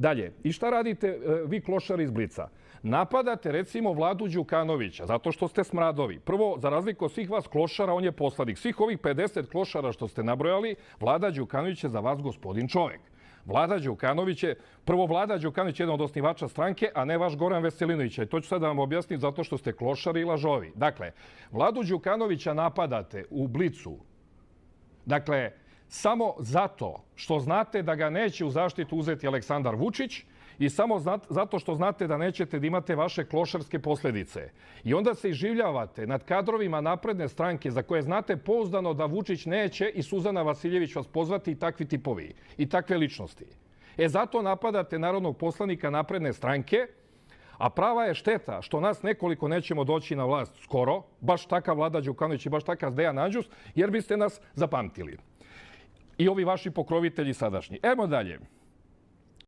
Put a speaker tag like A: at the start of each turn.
A: Dalje, i šta radite vi klošari iz Blica? Napadate recimo Vladu Đukanovića zato što ste smradovi. Prvo, za razliku od svih vas klošara, on je poslanik. Svih ovih 50 klošara što ste nabrojali, Vlada Đukanović je za vas gospodin čovek. Vlada Đukanović je jedan od osnivača stranke, a ne vaš Goran Veselinović. I to ću sad da vam objasnim zato što ste klošari i lažovi. Dakle, Vladu Đukanovića napadate u Blicu. Dakle, samo zato što znate da ga neće u zaštitu uzeti Aleksandar Vučić i samo zato što znate da nećete da imate vaše klošarske posledice. I onda se iživljavate nad kadrovima napredne stranke za koje znate pouzdano da Vučić neće i Suzana Vasiljević vas pozvati i takvi tipovi i takve ličnosti. Zato napadate narodnog poslanika napredne stranke, a prava je šteta što nas nekoliko nećemo doći na vlast skoro, baš takav Vlada Đukanović i baš takav Dejan Anđus, jer biste nas zapamtili. I ovi vaši pokrovitelji sadašnji. Evo dalje.